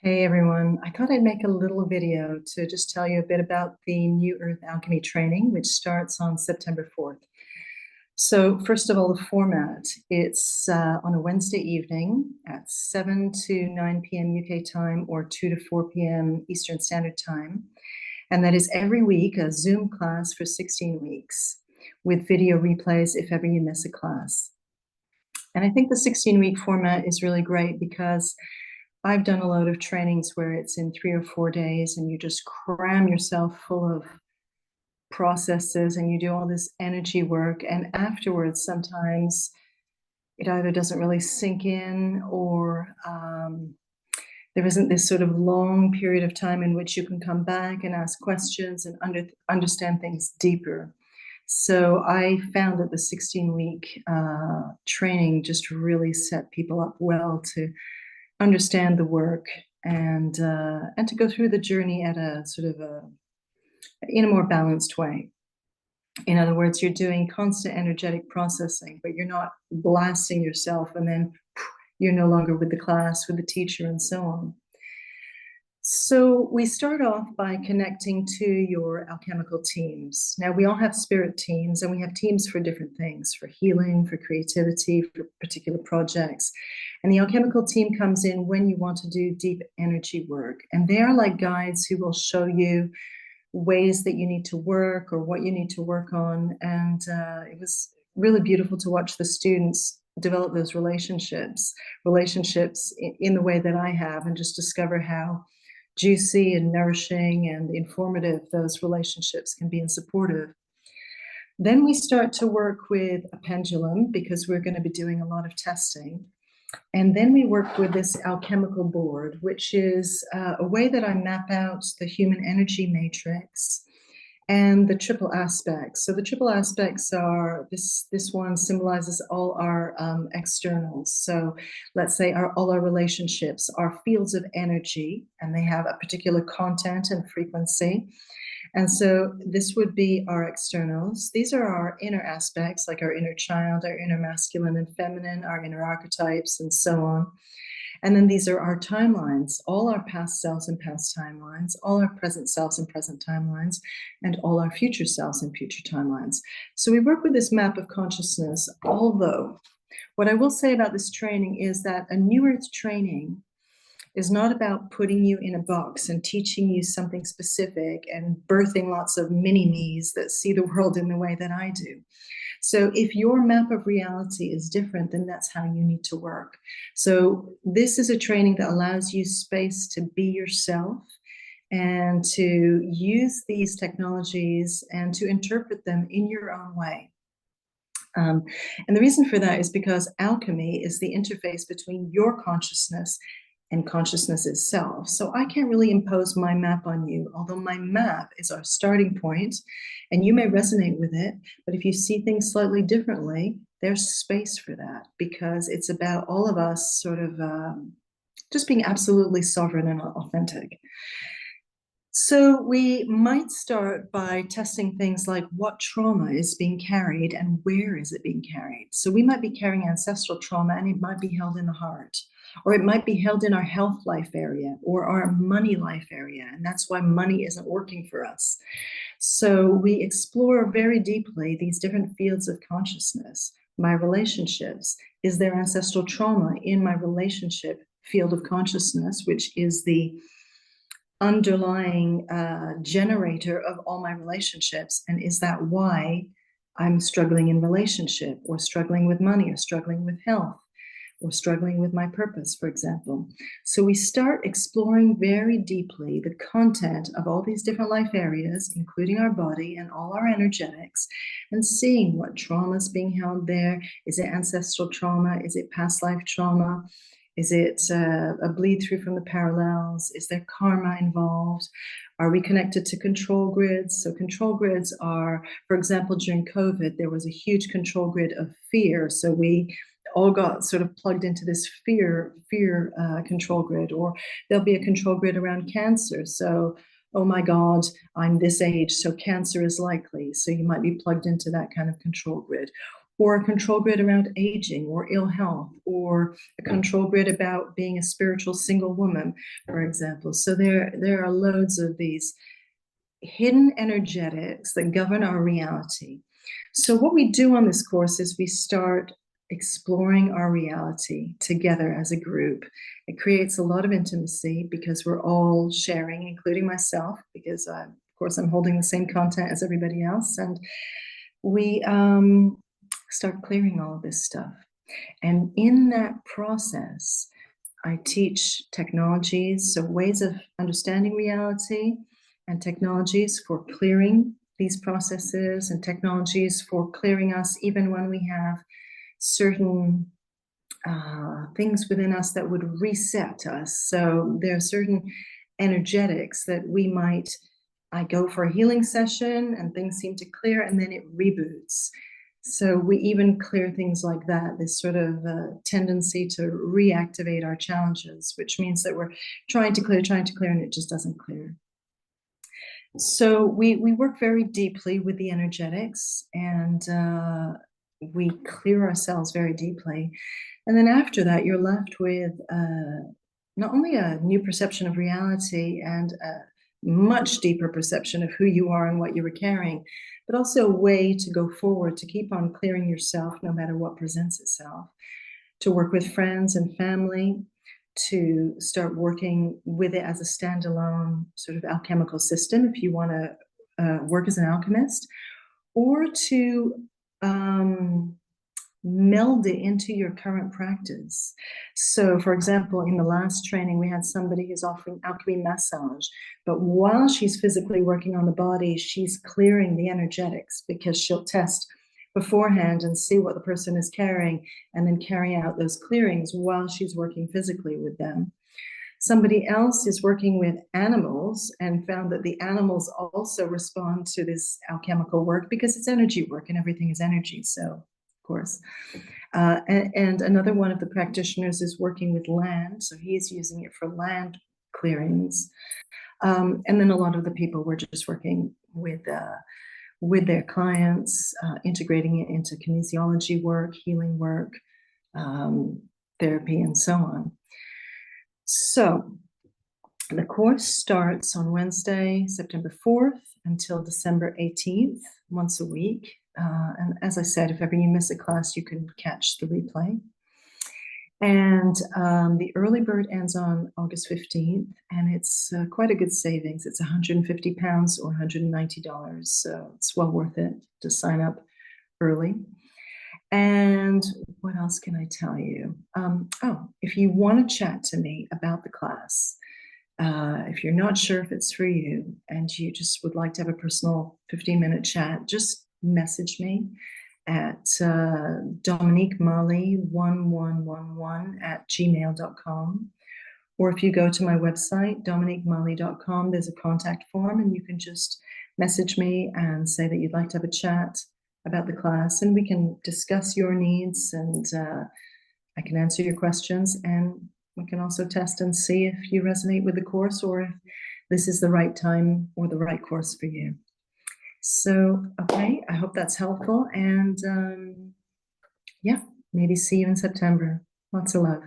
Hey everyone, I thought I'd make a little video to just tell you a bit about the new Earth Alchemy Training, which starts on September 4th. So first of all, the format, it's on a Wednesday evening at 7 to 9 p.m. UK time or 2 to 4 p.m. Eastern Standard Time. And that is every week a Zoom class for 16 weeks with video replays if ever you miss a class. And I think the 16-week format is really great because I've done a load of trainings where it's in 3 or 4 days and you just cram yourself full of processes and you do all this energy work. And afterwards, sometimes it either doesn't really sink in or there isn't this sort of long period of time in which you can come back and ask questions and understand things deeper. So I found that the 16-week training just really set people up well to understand the work and to go through the journey at a sort of in a more balanced way. In other words, you're doing constant energetic processing, but you're not blasting yourself and then you're no longer with the class, with the teacher, and so on. So we start off by connecting to your alchemical teams. Now, we all have spirit teams, and we have teams for different things, for healing, for creativity, for particular projects. And the alchemical team comes in when you want to do deep energy work. And they are like guides who will show you ways that you need to work or what you need to work on. And it was really beautiful to watch the students develop those relationships in the way that I have, and just discover how juicy and nourishing and informative those relationships can be, and supportive. Then we start to work with a pendulum because we're going to be doing a lot of testing. And then we work with this alchemical board, which is a way that I map out the human energy matrix and the triple aspects. So the triple aspects are, this one symbolizes all our externals. So let's say all our relationships are fields of energy, and they have a particular content and frequency. And so this would be our externals. These are our inner aspects, like our inner child, our inner masculine and feminine, our inner archetypes, and so on. And then these are our timelines, all our past selves and past timelines, all our present selves and present timelines, and all our future selves and future timelines. So we work with this map of consciousness, although what I will say about this training is that a New Earth training is not about putting you in a box and teaching you something specific and birthing lots of mini-me's that see the world in the way that I do. So if your map of reality is different, then that's how you need to work. So this is a training that allows you space to be yourself and to use these technologies and to interpret them in your own way. And the reason for that is because alchemy is the interface between your consciousness and consciousness itself. So I can't really impose my map on you, although my map is our starting point and you may resonate with it. But if you see things slightly differently, there's space for that, because it's about all of us sort of just being absolutely sovereign and authentic. So we might start by testing things like what trauma is being carried and where is it being carried. So we might be carrying ancestral trauma and it might be held in the heart, or it might be held in our health life area or our money life area. And that's why money isn't working for us. So we explore very deeply these different fields of consciousness. My relationships, is there ancestral trauma in my relationship field of consciousness, which is the underlying generator of all my relationships? And is that why I'm struggling in relationship, or struggling with money, or struggling with health, or struggling with my purpose, for example? So we start exploring very deeply the content of all these different life areas, including our body and all our energetics, and seeing what trauma is being held there. Is it ancestral trauma? Is it past life trauma? Is it a bleed through from the parallels? Is there karma involved? Are we connected to control grids? So control grids are, for example, during COVID, there was a huge control grid of fear. So we all got sort of plugged into this fear control grid. Or there'll be a control grid around cancer. So, oh my God, I'm this age, so cancer is likely. So you might be plugged into that kind of control grid. or a control grid around aging or ill health, or a control grid about being a spiritual single woman, for example. So there are loads of these hidden energetics that govern our reality. So what we do on this course is we start exploring our reality together as a group. It creates a lot of intimacy because we're all sharing, including myself, because of course I'm holding the same content as everybody else. And we start clearing all of this stuff. And in that process, I teach technologies, so ways of understanding reality, and technologies for clearing these processes, and technologies for clearing us even when we have certain things within us that would reset us. So there are certain energetics that I go for a healing session and things seem to clear and then it reboots. So we even clear things like that, this sort of tendency to reactivate our challenges, which means that we're trying to clear, and it just doesn't clear. So we work very deeply with the energetics, and we clear ourselves very deeply. And then after that, you're left with not only a new perception of reality and a much deeper perception of who you are and what you were carrying, but also a way to go forward, to keep on clearing yourself no matter what presents itself, to work with friends and family, to start working with it as a standalone sort of alchemical system if you want to work as an alchemist, or to meld it into your current practice. So for example, in the last training, we had somebody who's offering alchemy massage, but while she's physically working on the body, she's clearing the energetics, because she'll test beforehand and see what the person is carrying and then carry out those clearings while she's working physically with them. Somebody else is working with animals and found that the animals also respond to this alchemical work because it's energy work and everything is energy. So course. And another one of the practitioners is working with land, so he's using it for land clearings. And then a lot of the people were just working with their clients, integrating it into kinesiology work, healing work, therapy, and so on. So the course starts on Wednesday, September 4th until December 18th, once a week. And as I said, if ever you miss a class, you can catch the replay. And the early bird ends on August 15th, and it's quite a good savings. It's £150 or $190, so it's well worth it to sign up early. And what else can I tell you? If you want to chat to me about the class, if you're not sure if it's for you and you just would like to have a personal 15-minute chat, just message me at Dominique Mali 1111 at gmail.com. Or if you go to my website, dominiquemali.com, there's a contact form and you can just message me and say that you'd like to have a chat about the class, and we can discuss your needs, and I can answer your questions, and we can also test and see if you resonate with the course or if this is the right time or the right course for you. So, okay, I hope that's helpful, and yeah, maybe see you in September. Lots of love.